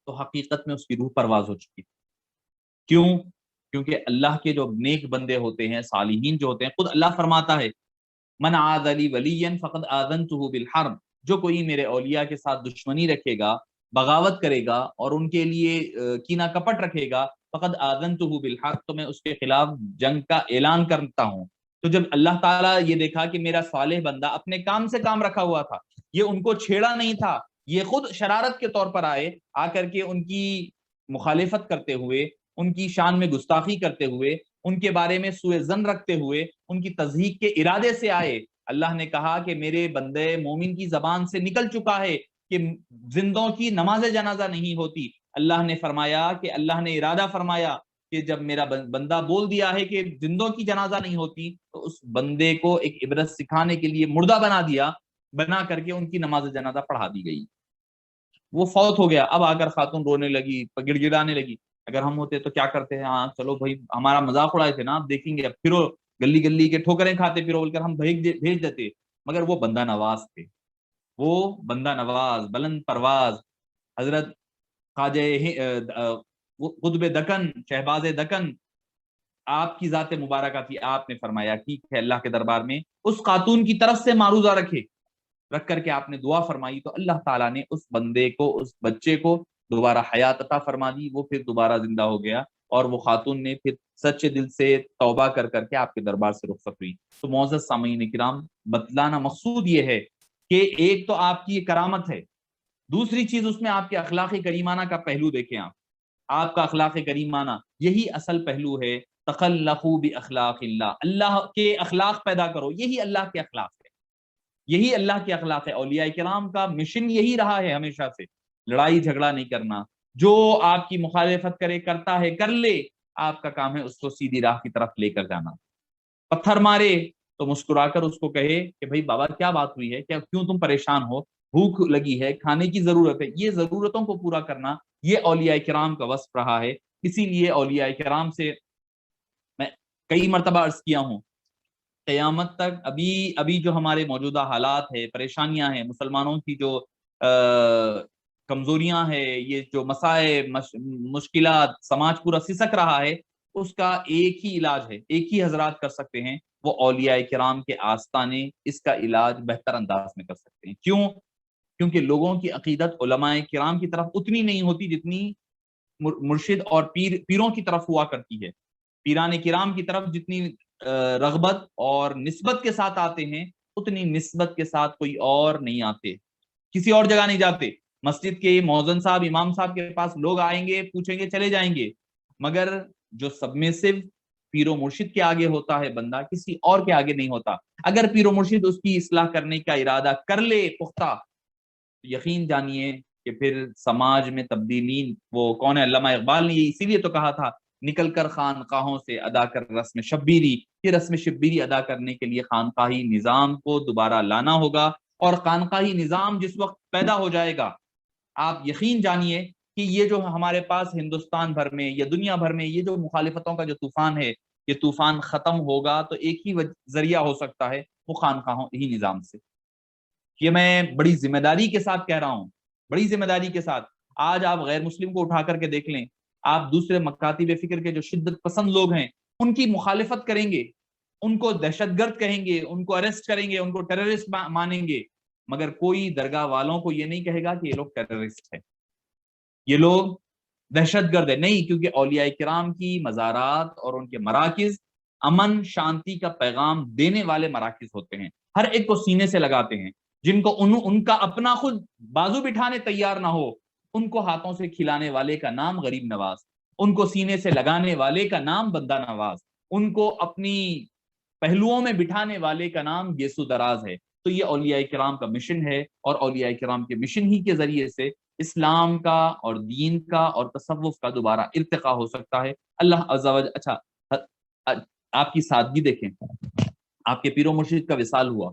تو حقیقت میں اس کی روح پرواز ہو چکی۔ کیوں؟ کیونکہ اللہ کے جو نیک بندے ہوتے ہیں، صالحین جو ہوتے ہیں، خود اللہ فرماتا ہے من عاد لی ولیا فقد آذنتہ بالحرب، جو کوئی میرے اولیاء کے ساتھ دشمنی رکھے گا، بغاوت کرے گا اور ان کے لیے کینہ کپٹ رکھے گا، فقد آذنتہ بالحرب، تو میں اس کے خلاف جنگ کا اعلان کرتا ہوں۔ تو جب اللہ تعالیٰ یہ دیکھا کہ میرا صالح بندہ اپنے کام سے کام رکھا ہوا تھا، یہ ان کو چھیڑا نہیں تھا، یہ خود شرارت کے طور پر آئے، آ کر کے ان کی مخالفت کرتے ہوئے، ان کی شان میں گستاخی کرتے ہوئے، ان کے بارے میں سوء ظن رکھتے ہوئے، ان کی تضحیک کے ارادے سے آئے، اللہ نے کہا کہ میرے بندے مومن کی زبان سے نکل چکا ہے کہ زندوں کی نماز جنازہ نہیں ہوتی۔ اللہ نے فرمایا کہ اللہ نے ارادہ فرمایا کہ جب میرا بندہ بول دیا ہے کہ زندوں کی جنازہ نہیں ہوتی، تو اس بندے کو ایک عبرت سکھانے کے لیے مردہ بنا دیا، بنا کر کے ان کی نماز جنازہ پڑھا دی گئی۔ وہ فوت ہو گیا۔ اب آ کر خاتون رونے لگی، گڑ گڑانے لگی، اگر ہم ہوتے تو کیا کرتے ہیں، ہاں چلو بھائی ہمارا مذاق اڑائے تھے نا، آپ دیکھیں گے، اب پھرو گلی گلی کے ٹھوکریں کھاتے پھرو بول کر ہم بھیج دیتے، مگر وہ بندہ نواز تھے، وہ بندہ نواز بلند پرواز حضرت خواجہ قطب دکن، شہباز دکن، آپ کی ذات مبارکہ تھی۔ آپ نے فرمایا ٹھیک ہے، اللہ کے دربار میں اس خاتون کی طرف سے معروضہ رکھ کر کے آپ نے دعا فرمائی، تو اللہ تعالیٰ نے اس بندے کو، اس بچے کو دوبارہ حیات عطا فرما دی، وہ پھر دوبارہ زندہ ہو گیا، اور وہ خاتون نے پھر سچے دل سے توبہ کر کر کے آپ کے دربار سے رخصت ہوئی۔ تو معزز سامعین کرام، بتلانا مقصود یہ ہے کہ ایک تو آپ کی یہ کرامت ہے، دوسری چیز اس میں آپ کے اخلاق کریمانہ کا پہلو دیکھیں۔ آپ کا اخلاق کریمانہ یہی اصل پہلو ہے، تخلقوا باخلاق اللہ، اللہ کے اخلاق پیدا کرو، یہی اللہ کے اخلاق ہے، یہی اللہ کے اخلاق ہے۔ اولیاء کرام کا مشن یہی رہا ہے ہمیشہ سے، لڑائی جھگڑا نہیں کرنا، جو آپ کی مخالفت کرے کرتا ہے کر لے، آپ کا کام ہے اس کو سیدھی راہ کی طرف لے کر جانا۔ پتھر مارے تو مسکرا کر اس کو کہے کہ بھائی بابا کیا بات ہوئی ہے، کیا کیوں تم پریشان ہو، بھوک لگی ہے، کھانے کی ضرورت ہے، یہ ضرورتوں کو پورا کرنا یہ اولیاء کرام کا وصف رہا ہے۔ اسی لیے اولیاء کرام سے میں کئی مرتبہ عرض کیا ہوں، قیامت تک ابھی جو ہمارے موجودہ حالات ہے، پریشانیاں ہیں، مسلمانوں کی جو کمزوریاں ہیں، یہ جو مسائل مشکلات سماج پورا سسک رہا ہے، اس کا ایک ہی علاج ہے، ایک ہی حضرات کر سکتے ہیں، وہ اولیاء کرام کے آستانے اس کا علاج بہتر انداز میں کر سکتے ہیں۔ کیوں؟ کیونکہ لوگوں کی عقیدت علماء کرام کی طرف اتنی نہیں ہوتی جتنی مرشد اور پیروں کی طرف ہوا کرتی ہے۔ پیران کرام کی طرف جتنی رغبت اور نسبت کے ساتھ آتے ہیں، اتنی نسبت کے ساتھ کوئی اور نہیں آتے، کسی اور جگہ نہیں جاتے۔ مسجد کے مؤذن صاحب، امام صاحب کے پاس لوگ آئیں گے، پوچھیں گے، چلے جائیں گے، مگر جو سبمسو پیر و مرشد کے آگے ہوتا ہے بندہ، کسی اور کے آگے نہیں ہوتا۔ اگر پیر و مرشد اس کی اصلاح کرنے کا ارادہ کر لے پختہ، یقین جانیے کہ پھر سماج میں تبدیلی وہ کون ہے؟ علامہ اقبال نے یہ اسی لیے تو کہا تھا، نکل کر خانقاہوں سے ادا کر رسم شبیری، یہ رسم شبیری ادا کرنے کے لیے خانقاہی نظام کو دوبارہ لانا ہوگا، اور خانقاہی نظام جس وقت پیدا ہو جائے گا، آپ یقین جانیے کہ یہ جو ہمارے پاس ہندوستان بھر میں یا دنیا بھر میں یہ جو مخالفتوں کا جو طوفان ہے، یہ طوفان ختم ہوگا تو ایک ہی ذریعہ ہو سکتا ہے، وہ خانقاہوں ہی نظام سے۔ یہ میں بڑی ذمہ داری کے ساتھ کہہ رہا ہوں، بڑی ذمہ داری کے ساتھ۔ آج آپ غیر مسلم کو اٹھا کر کے دیکھ لیں، آپ دوسرے مکاتب فکر کے جو شدت پسند لوگ ہیں ان کی مخالفت کریں گے، ان کو دہشت گرد کہیں گے، ان کو اریسٹ کریں گے، ان کو ٹیررسٹ مانیں گے، مگر کوئی درگاہ والوں کو یہ نہیں کہے گا کہ یہ لوگ ٹیررسٹ ہیں، یہ لوگ دہشت گرد ہے، نہیں، کیونکہ اولیاء کرام کی مزارات اور ان کے مراکز امن شانتی کا پیغام دینے والے مراکز ہوتے ہیں، ہر ایک کو سینے سے لگاتے ہیں۔ جن کو ان کا اپنا خود بازو بٹھانے تیار نہ ہو، ان کو ہاتھوں سے کھلانے والے کا نام غریب نواز، ان کو سینے سے لگانے والے کا نام بندہ نواز، ان کو اپنی پہلوؤں میں بٹھانے والے کا نام گیسو دراز ہے۔ تو یہ اولیاء کرام کا مشن ہے، اور اولیاء کرام کے مشن ہی کے ذریعے سے اسلام کا اور دین کا اور تصوف کا دوبارہ ارتقا ہو سکتا ہے۔ اللہ عز و جل۔ اچھا، آپ کی سادگی دیکھیں، آپ کے پیر و مرشد کا وصال ہوا،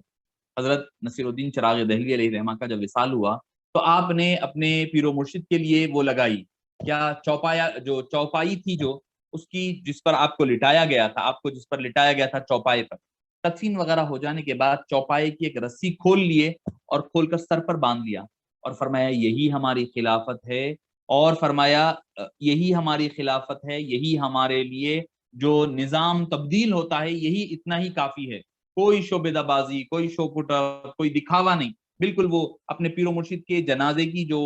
حضرت نصیر الدین چراغ دہلوی علیہ رحمہ کا جب وصال ہوا تو آپ نے اپنے پیر و مرشد کے لیے وہ لگائی کیا چوپایا، جو چوپائی تھی جو اس کی جس پر آپ کو لٹایا گیا تھا، آپ کو جس پر لٹایا گیا تھا چوپائے پر، تدفین وغیرہ ہو جانے کے بعد چوپائے کی ایک رسی کھول لیے اور کھول کر سر پر باندھ لیا، اور فرمایا یہی ہماری خلافت ہے، اور فرمایا یہی ہماری خلافت ہے، یہی ہمارے لیے جو نظام تبدیل ہوتا ہے یہی اتنا ہی کافی ہے، کوئی شعبدہ بازی، کوئی شو پٹر، کوئی دکھاوا نہیں۔ بالکل وہ اپنے پیر و مرشد کے جنازے کی جو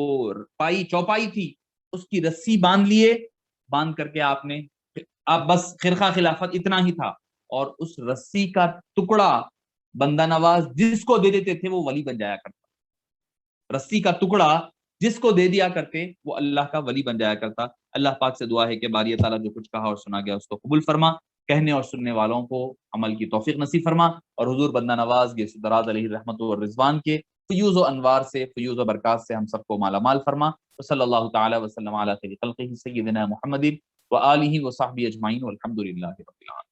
چوپائی تھی اس کی رسی باندھ لیے، باندھ کر کے آپ نے بس خرقہ خلافت اتنا ہی تھا، اور اس رسی کا ٹکڑا بندہ نواز جس کو دے دیتے تھے وہ ولی بن جایا کرتا، رسی کا ٹکڑا جس کو دے دیا کرتے وہ اللہ کا ولی بن جایا کرتا۔ اللہ پاک سے دعا ہے کہ باری تعالیٰ جو کچھ کہا اور سنا گیا اس کو قبول فرما، کہنے اور سننے والوں کو عمل کی توفیق نصیب فرما، اور حضور بندہ نواز گیسو دراز علیہ رحمت و رضوان کے فیوز و انوار سے، فیوز و برکات سے ہم سب کو مالا مال فرما۔ صلی اللہ تعالی وسلم علی خیر خلقہ سیدنا محمد و آلہ و صحبہ اجمعین والحمد للہ رب العالمین۔